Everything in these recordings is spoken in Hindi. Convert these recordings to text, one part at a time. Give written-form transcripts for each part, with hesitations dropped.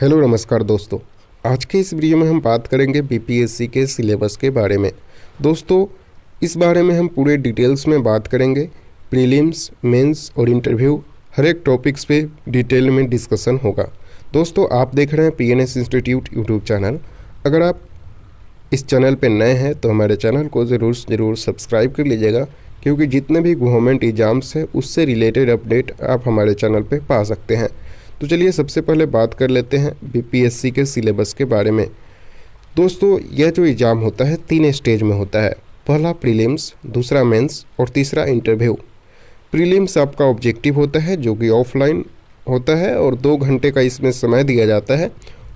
हेलो नमस्कार दोस्तों। आज के इस वीडियो में हम बात करेंगे बीपीएससी के सिलेबस के बारे में। दोस्तों इस बारे में हम पूरे डिटेल्स में बात करेंगे। प्रीलिम्स, मेंस और इंटरव्यू हर एक टॉपिक्स पे डिटेल में डिस्कशन होगा। दोस्तों आप देख रहे हैं पीएनएस इंस्टीट्यूट यूट्यूब चैनल। अगर आप इस चैनल पे नए हैं तो हमारे चैनल को ज़रूर सब्सक्राइब कर लीजिएगा, क्योंकि जितने भी गवर्नमेंट एग्ज़ाम्स हैं उससे रिलेटेड अपडेट आप हमारे चैनल पे पा सकते हैं। तो चलिए सबसे पहले बात कर लेते हैं बीपीएससी के सिलेबस के बारे में। दोस्तों यह जो एग्ज़ाम होता है 3 स्टेज में होता है। पहला प्रीलिम्स, दूसरा मेंस और तीसरा इंटरव्यू। प्रीलिम्स आपका ऑब्जेक्टिव होता है जो कि ऑफलाइन होता है और 2 घंटे का इसमें समय दिया जाता है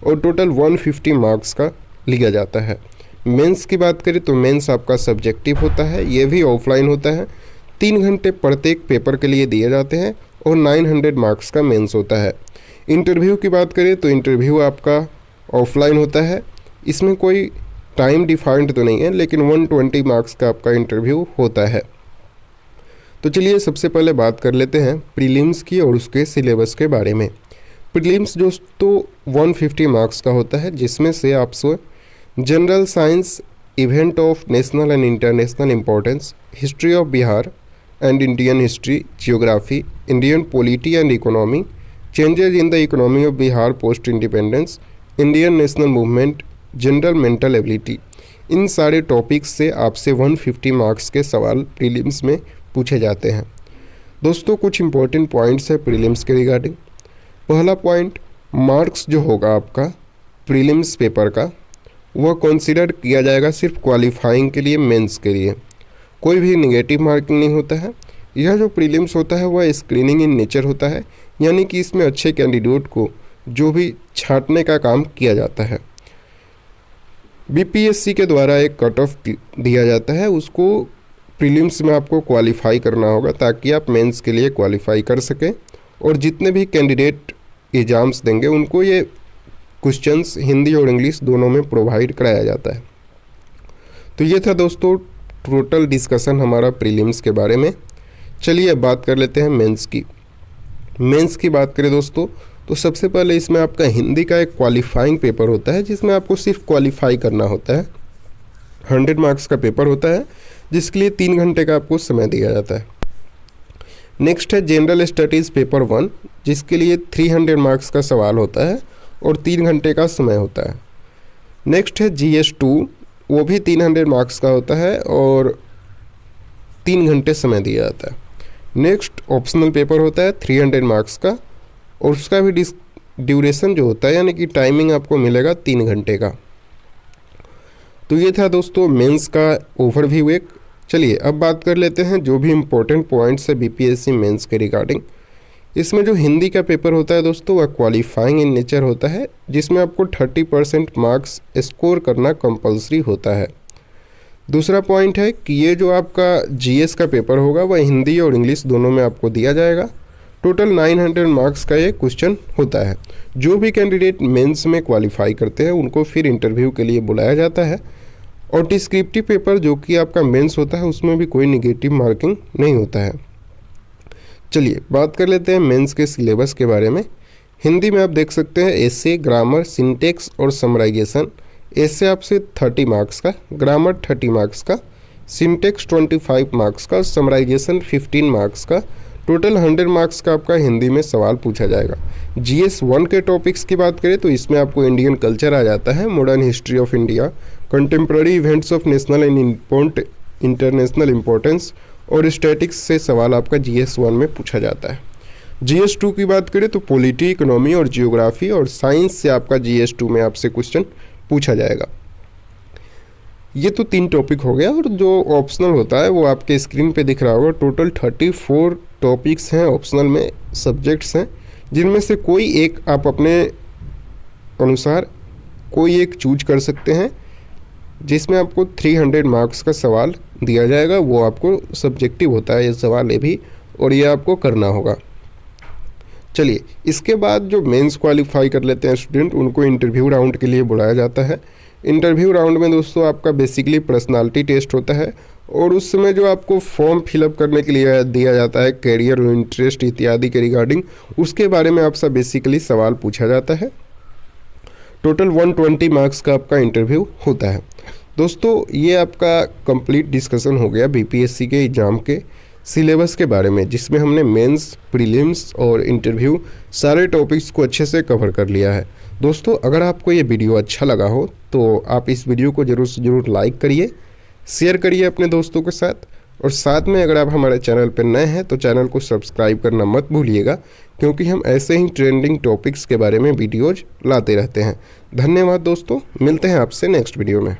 और टोटल 150 मार्क्स का लिया जाता है। मेंस की बात करें तो मेंस आपका सब्जेक्टिव होता है, ये भी ऑफलाइन होता है। 3 घंटे प्रत्येक पेपर के लिए दिए जाते हैं और 900 मार्क्स का मेंस होता है। इंटरव्यू की बात करें तो इंटरव्यू आपका ऑफलाइन होता है। इसमें कोई टाइम डिफाइंड तो नहीं है, लेकिन 120 मार्क्स का आपका इंटरव्यू होता है। तो चलिए सबसे पहले बात कर लेते हैं प्रीलिम्स की और उसके सिलेबस के बारे में। प्रीलिम्स दोस्तों 150 मार्क्स का होता है, जिसमें से आपसे general science, event of national and international importance, history of Bihar and Indian history, geography, Indian polity and economy, changes in the economy of Bihar post independence, Indian national movement, general mental ability, इन सारे टॉपिक्स से आपसे 150 मार्क्स के सवाल प्रीलिम्स में पूछे जाते हैं। दोस्तों कुछ इंपॉर्टेंट पॉइंट्स है प्रीलिम्स के रिगार्डिंग। पहला पॉइंट, मार्क्स जो होगा आपका प्रीलिम्स पेपर का वह कंसिडर किया जाएगा सिर्फ क्वालिफाइंग के लिए, मेंस के लिए। कोई भी नेगेटिव मार्किंग नहीं होता है। यह जो प्रीलिम्स होता है वह स्क्रीनिंग इन नेचर होता है, यानी कि इसमें अच्छे कैंडिडेट को जो भी छांटने का काम किया जाता है। बीपीएससी के द्वारा एक कट ऑफ दिया जाता है, उसको प्रीलिम्स में आपको क्वालिफाई करना होगा ताकि आप मेंस के लिए क्वालिफाई कर सकें। और जितने भी कैंडिडेट एग्ज़ाम्स देंगे उनको ये क्वेश्चंस हिंदी और इंग्लिश दोनों में प्रोवाइड कराया जाता है। तो ये था दोस्तों टोटल डिस्कशन हमारा प्रीलिम्स के बारे में। चलिए अब बात कर लेते हैं मेंस की। मेंस की बात करें दोस्तों तो सबसे पहले इसमें आपका हिंदी का एक क्वालिफाइंग पेपर होता है, जिसमें आपको सिर्फ क्वालिफाई करना होता है। 100 मार्क्स का पेपर होता है, जिसके लिए 3 घंटे का आपको समय दिया जाता है। नेक्स्ट है जनरल स्टडीज़ पेपर 1, जिसके लिए 300 मार्क्स का सवाल होता है और 3 घंटे का समय होता है। नेक्स्ट है जीएस 2, वो भी 300 मार्क्स का होता है और 3 घंटे समय दिया जाता है। नेक्स्ट ऑप्शनल पेपर होता है 300 मार्क्स का और उसका भी ड्यूरेशन जो होता है, यानी कि टाइमिंग आपको मिलेगा 3 घंटे का। तो ये था दोस्तों मेंस का ओवरव्यू एक। चलिए अब बात कर लेते हैं जो भी इम्पोर्टेंट पॉइंट्स है बीपीएससी मेंस के रिगार्डिंग। इसमें जो हिंदी का पेपर होता है दोस्तों वह क्वालिफाइंग इन नेचर होता है, जिसमें आपको 30% मार्क्स स्कोर करना कंपलसरी होता है। दूसरा पॉइंट है कि ये जो आपका जीएस का पेपर होगा वह हिंदी और इंग्लिश दोनों में आपको दिया जाएगा। टोटल 900 मार्क्स का ये क्वेश्चन होता है। जो भी कैंडिडेट मेंस में क्वालिफाई करते हैं उनको फिर इंटरव्यू के लिए बुलाया जाता है। और डिस्क्रिप्टिव पेपर जो कि आपका मेंस होता है उसमें भी कोई निगेटिव मार्किंग नहीं होता है। चलिए बात कर लेते हैं मेंस के सिलेबस के बारे में। हिंदी में आप देख सकते हैं एसे, ग्रामर, सिंटेक्स और समराइजेशन। एसे आपसे 30 मार्क्स का, ग्रामर 30 मार्क्स का, सिंटेक्स 25 मार्क्स का, समराइजेशन 15 मार्क्स का। टोटल 100 मार्क्स का आपका हिंदी में सवाल पूछा जाएगा। जीएस 1 के टॉपिक्स की बात करें तो इसमें आपको इंडियन कल्चर आ जाता है, modern history of India, contemporary events of national and international importance और स्टैटिक्स से सवाल आपका जीएस 1 में पूछा जाता है। जीएस 2 की बात करें तो पॉलिटी, इकोनॉमी और जियोग्राफी और साइंस से आपका जीएस 2 में आपसे क्वेश्चन पूछा जाएगा। ये तो 3 टॉपिक हो गया। और जो ऑप्शनल होता है वो आपके स्क्रीन पे दिख रहा होगा। टोटल 34 टॉपिक्स हैं ऑप्शनल में, सब्जेक्ट्स हैं, जिनमें से कोई एक आप अपने अनुसार कोई एक चूज कर सकते हैं, जिसमें आपको 300 मार्क्स का सवाल दिया जाएगा। वो आपको सब्जेक्टिव होता है ये सवाल, ये भी, और ये आपको करना होगा। चलिए इसके बाद जो मेंस क्वालिफाई कर लेते हैं स्टूडेंट, उनको इंटरव्यू राउंड के लिए बुलाया जाता है। इंटरव्यू राउंड में दोस्तों आपका बेसिकली पर्सनालिटी टेस्ट होता है और उस समय जो आपको फॉर्म फिलअप करने के लिए दिया जाता है कैरियर और इंटरेस्ट इत्यादि के रिगार्डिंग, उसके बारे में आपसे बेसिकली सवाल पूछा जाता है। टोटल 120 मार्क्स का आपका इंटरव्यू होता है। दोस्तों ये आपका कंप्लीट डिस्कशन हो गया बीपीएससी के एग्ज़ाम के सिलेबस के बारे में, जिसमें हमने मेंस, प्रीलिम्स और इंटरव्यू सारे टॉपिक्स को अच्छे से कवर कर लिया है। दोस्तों अगर आपको ये वीडियो अच्छा लगा हो तो आप इस वीडियो को ज़रूर से ज़रूर लाइक करिए, शेयर करिए अपने दोस्तों के साथ, और साथ में अगर आप हमारे चैनल पर नए हैं तो चैनल को सब्सक्राइब करना मत भूलिएगा, क्योंकि हम ऐसे ही ट्रेंडिंग टॉपिक्स के बारे में वीडियोज़ लाते रहते हैं। धन्यवाद दोस्तों, मिलते हैं आपसे नेक्स्ट वीडियो में।